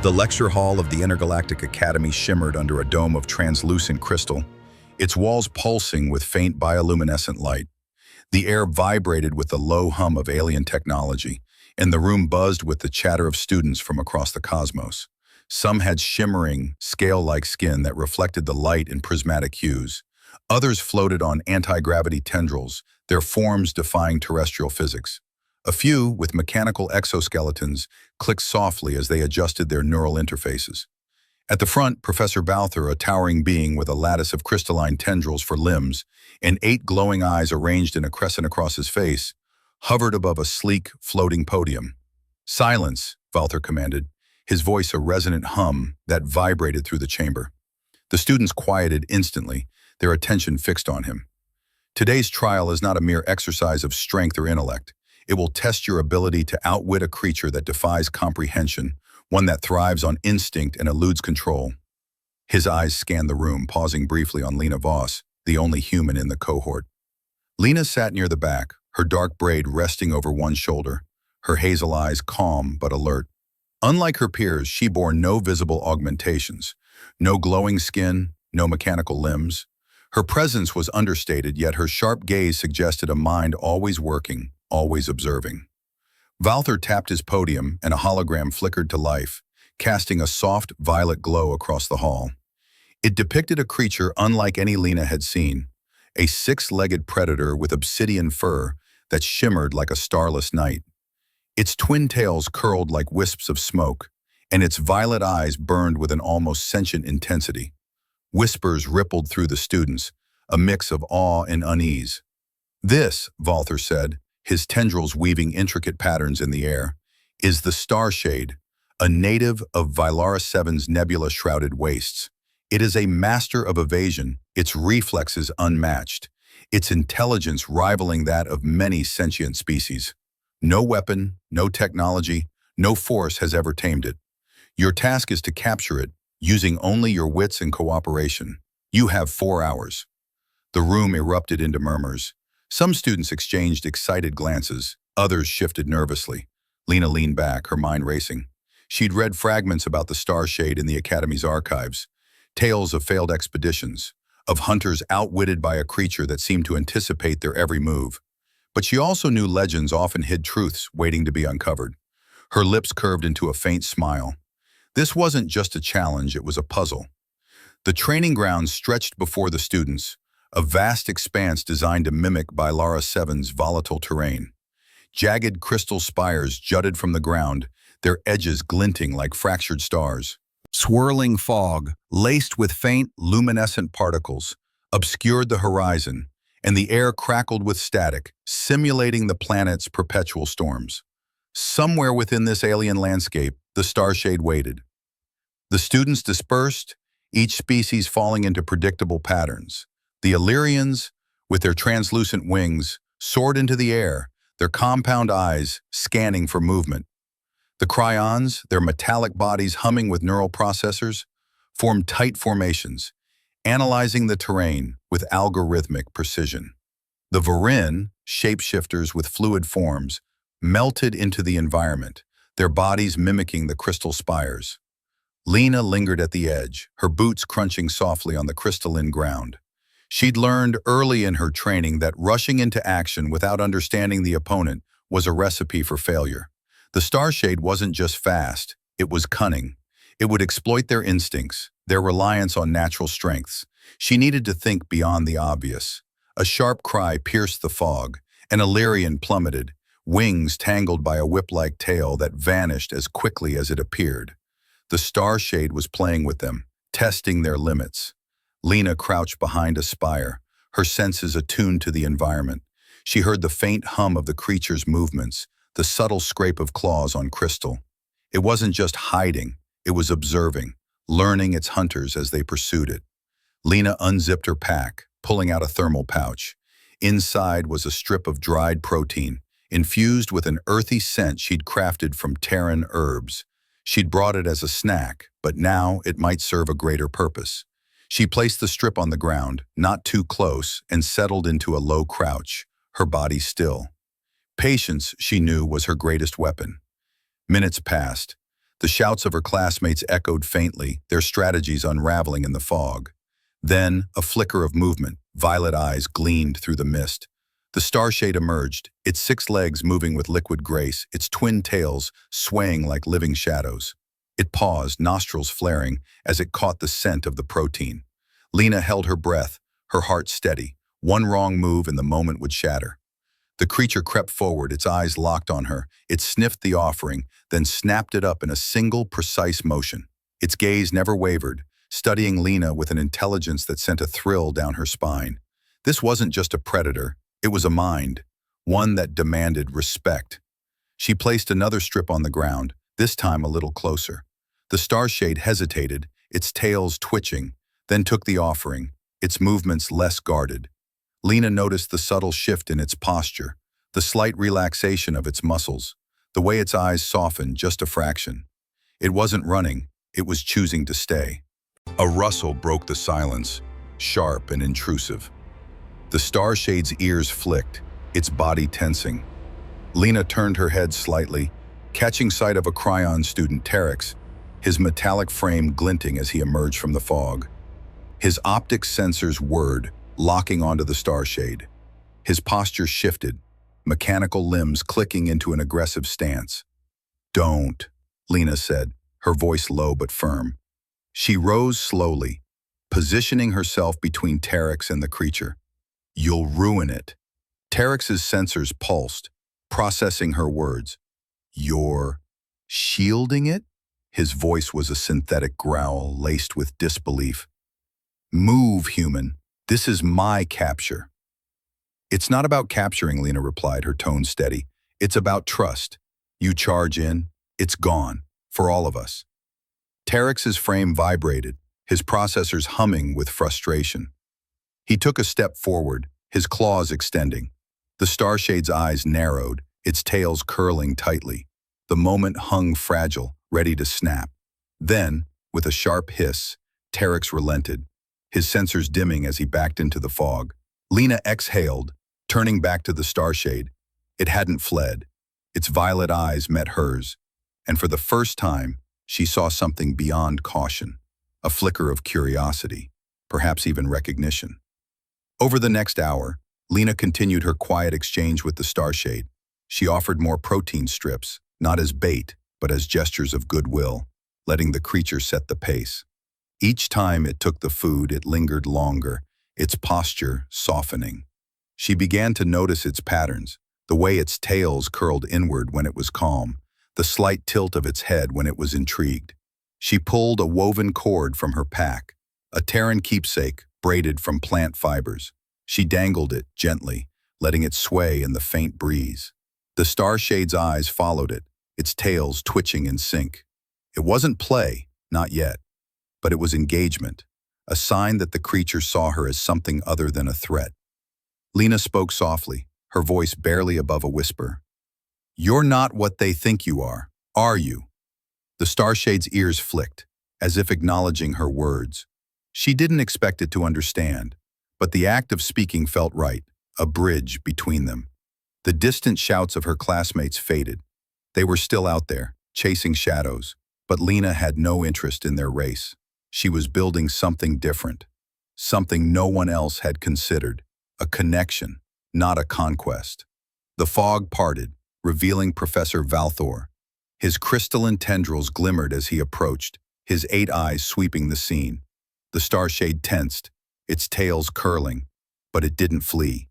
The lecture hall of the Intergalactic Academy shimmered under a dome of translucent crystal, its walls pulsing with faint bioluminescent light. The air vibrated with the low hum of alien technology, and the room buzzed with the chatter of students from across the cosmos. Some had shimmering, scale-like skin that reflected the light in prismatic hues. Others floated on anti-gravity tendrils, their forms defying terrestrial physics. A few, with mechanical exoskeletons, clicked softly as they adjusted their neural interfaces. At the front, Professor Balther, a towering being with a lattice of crystalline tendrils for limbs and 8 glowing eyes arranged in a crescent across his face, hovered above a sleek, floating podium. "Silence," Balther commanded, his voice a resonant hum that vibrated through the chamber. The students quieted instantly, their attention fixed on him. Today's trial is not a mere exercise of strength or intellect. It will test your ability to outwit a creature that defies comprehension, one that thrives on instinct and eludes control. His eyes scanned the room, pausing briefly on Lena Voss, the only human in the cohort. Lena sat near the back, her dark braid resting over one shoulder, her hazel eyes calm but alert. Unlike her peers, she bore no visible augmentations, no glowing skin, no mechanical limbs. Her presence was understated, yet her sharp gaze suggested a mind always working, always observing. Valther tapped his podium and a hologram flickered to life, casting a soft violet glow across the hall. It depicted a creature unlike any Lena had seen, a 6-legged predator with obsidian fur that shimmered like a starless night. Its twin tails curled like wisps of smoke, and its violet eyes burned with an almost sentient intensity. Whispers rippled through the students, a mix of awe and unease. "This," Valther said, his tendrils weaving intricate patterns in the air, "is the Starshade, a native of Vilara 7's nebula-shrouded wastes. It is a master of evasion, its reflexes unmatched, its intelligence rivaling that of many sentient species. No weapon, no technology, no force has ever tamed it. Your task is to capture it, using only your wits and cooperation. You have 4 hours." The room erupted into murmurs. Some students exchanged excited glances, others shifted nervously. Lena leaned back, her mind racing. She'd read fragments about the Starshade in the Academy's archives, tales of failed expeditions, of hunters outwitted by a creature that seemed to anticipate their every move. But she also knew legends often hid truths waiting to be uncovered. Her lips curved into a faint smile. This wasn't just a challenge, it was a puzzle. The training grounds stretched before the students, a vast expanse designed to mimic Vilara 7's volatile terrain. Jagged crystal spires jutted from the ground, their edges glinting like fractured stars. Swirling fog, laced with faint, luminescent particles, obscured the horizon, and the air crackled with static, simulating the planet's perpetual storms. Somewhere within this alien landscape, the Starshade waited. The students dispersed, each species falling into predictable patterns. The Illyrians, with their translucent wings, soared into the air, their compound eyes scanning for movement. The Cryons, their metallic bodies humming with neural processors, formed tight formations, analyzing the terrain with algorithmic precision. The Varin, shapeshifters with fluid forms, melted into the environment, their bodies mimicking the crystal spires. Lena lingered at the edge, her boots crunching softly on the crystalline ground. She'd learned early in her training that rushing into action without understanding the opponent was a recipe for failure. The Starshade wasn't just fast, it was cunning. It would exploit their instincts, their reliance on natural strengths. She needed to think beyond the obvious. A sharp cry pierced the fog, an Illyrian plummeted, wings tangled by a whip-like tail that vanished as quickly as it appeared. The Starshade was playing with them, testing their limits. Lena crouched behind a spire, her senses attuned to the environment. She heard the faint hum of the creature's movements, the subtle scrape of claws on crystal. It wasn't just hiding, it was observing, learning its hunters as they pursued it. Lena unzipped her pack, pulling out a thermal pouch. Inside was a strip of dried protein, infused with an earthy scent she'd crafted from Terran herbs. She'd brought it as a snack, but now it might serve a greater purpose. She placed the strip on the ground, not too close, and settled into a low crouch, her body still. Patience, she knew, was her greatest weapon. Minutes passed. The shouts of her classmates echoed faintly, their strategies unraveling in the fog. Then, a flicker of movement, violet eyes gleamed through the mist. The Starshade emerged, its 6 legs moving with liquid grace, its twin tails swaying like living shadows. It paused, nostrils flaring, as it caught the scent of the protein. Lena held her breath, her heart steady. One wrong move and the moment would shatter. The creature crept forward, its eyes locked on her. It sniffed the offering, then snapped it up in a single, precise motion. Its gaze never wavered, studying Lena with an intelligence that sent a thrill down her spine. This wasn't just a predator, it was a mind, one that demanded respect. She placed another strip on the ground, this time a little closer. The Starshade hesitated, its tails twitching, then took the offering, its movements less guarded. Lena noticed the subtle shift in its posture, the slight relaxation of its muscles, the way its eyes softened just a fraction. It wasn't running, it was choosing to stay. A rustle broke the silence, sharp and intrusive. The Starshade's ears flicked, its body tensing. Lena turned her head slightly, catching sight of a Cryon student, Terex, his metallic frame glinting as he emerged from the fog. His optic sensors whirred, locking onto the Starshade. His posture shifted, mechanical limbs clicking into an aggressive stance. "Don't," Lena said, her voice low but firm. She rose slowly, positioning herself between Terex and the creature. "You'll ruin it." Terex's sensors pulsed, processing her words. "You're shielding it?" His voice was a synthetic growl laced with disbelief. "Move, human. This is my capture." "It's not about capturing," Lena replied, her tone steady. "It's about trust. You charge in, it's gone, for all of us." Terex's frame vibrated, his processors humming with frustration. He took a step forward, his claws extending. The Starshade's eyes narrowed, its tails curling tightly. The moment hung fragile, ready to snap. Then, with a sharp hiss, Terex relented, his sensors dimming as he backed into the fog. Lena exhaled, turning back to the Starshade. It hadn't fled. Its violet eyes met hers, and for the first time, she saw something beyond caution, a flicker of curiosity, perhaps even recognition. Over the next hour, Lena continued her quiet exchange with the Starshade. She offered more protein strips, not as bait, but as gestures of goodwill, letting the creature set the pace. Each time it took the food, it lingered longer, its posture softening. She began to notice its patterns, the way its tails curled inward when it was calm, the slight tilt of its head when it was intrigued. She pulled a woven cord from her pack, a Terran keepsake braided from plant fibers. She dangled it gently, letting it sway in the faint breeze. The Starshade's eyes followed it, its tails twitching in sync. It wasn't play, not yet, but it was engagement, a sign that the creature saw her as something other than a threat. Lena spoke softly, her voice barely above a whisper. "You're not what they think you are you?" The Starshade's ears flicked, as if acknowledging her words. She didn't expect it to understand, but the act of speaking felt right, a bridge between them. The distant shouts of her classmates faded. They were still out there, chasing shadows, but Lena had no interest in their race. She was building something different, something no one else had considered, a connection, not a conquest. The fog parted, revealing Professor Valthor. His crystalline tendrils glimmered as he approached, his 8 eyes sweeping the scene. The Starshade tensed, its tails curling, but it didn't flee.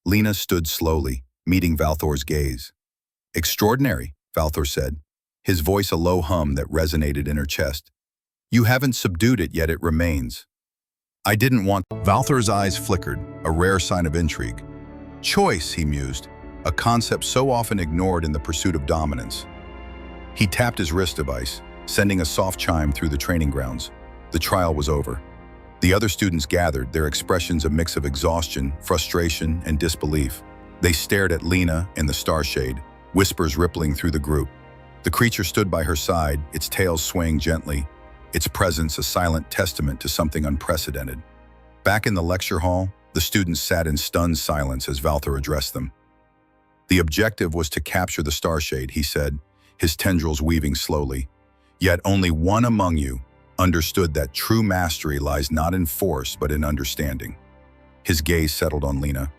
Lena stood slowly, meeting Valthor's gaze. "Extraordinary," Valthor said, his voice a low hum that resonated in her chest. "You haven't subdued it, yet it remains." "I didn't want..." Valthor's eyes flickered, a rare sign of intrigue. "Choice," he mused, a concept so often ignored in the pursuit of dominance. He tapped his wrist device, sending a soft chime through the training grounds. The trial was over. The other students gathered, their expressions a mix of exhaustion, frustration, and disbelief. They stared at Lena and the Starshade, whispers rippling through the group. The creature stood by her side, its tail swaying gently, its presence a silent testament to something unprecedented. Back in the lecture hall, the students sat in stunned silence as Valthor addressed them. "The objective was to capture the Starshade," he said, his tendrils weaving slowly. Yet only one among you understood that true mastery lies not in force but in understanding. His gaze settled on Lena.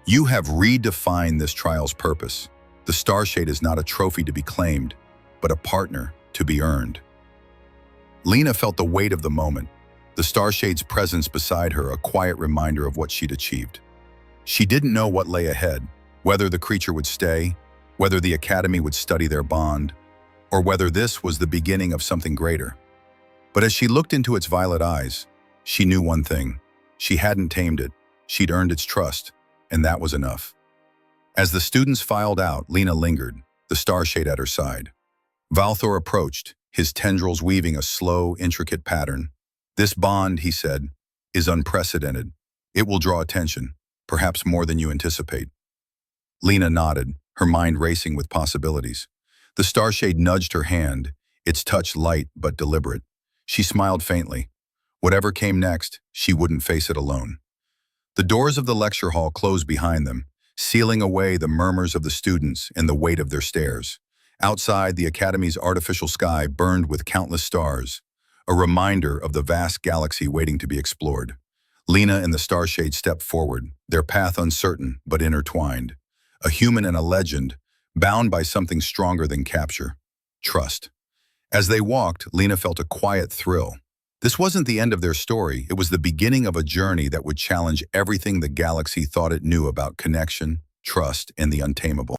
You have redefined this trial's purpose. The Starshade is not a trophy to be claimed, but a partner to be earned. Lena felt the weight of the moment, the Starshade's presence beside her a quiet reminder of what she'd achieved. She didn't know what lay ahead, whether the creature would stay, whether the Academy would study their bond, or whether this was the beginning of something greater. But as she looked into its violet eyes, she knew one thing. She hadn't tamed it. She'd earned its trust, and that was enough. As the students filed out, Lena lingered, the Starshade at her side. Valthor approached, his tendrils weaving a slow, intricate pattern. This bond, he said, is unprecedented. It will draw attention, perhaps more than you anticipate. Lena nodded, her mind racing with possibilities. The Starshade nudged her hand, its touch light but deliberate. She smiled faintly. Whatever came next, she wouldn't face it alone. The doors of the lecture hall closed behind them, sealing away the murmurs of the students and the weight of their stares. Outside, the Academy's artificial sky burned with countless stars, a reminder of the vast galaxy waiting to be explored. Lena and the Starshade stepped forward, their path uncertain but intertwined. A human and a legend, bound by something stronger than capture: trust. As they walked, Lena felt a quiet thrill. This wasn't the end of their story, it was the beginning of a journey that would challenge everything the galaxy thought it knew about connection, trust, and the untamable.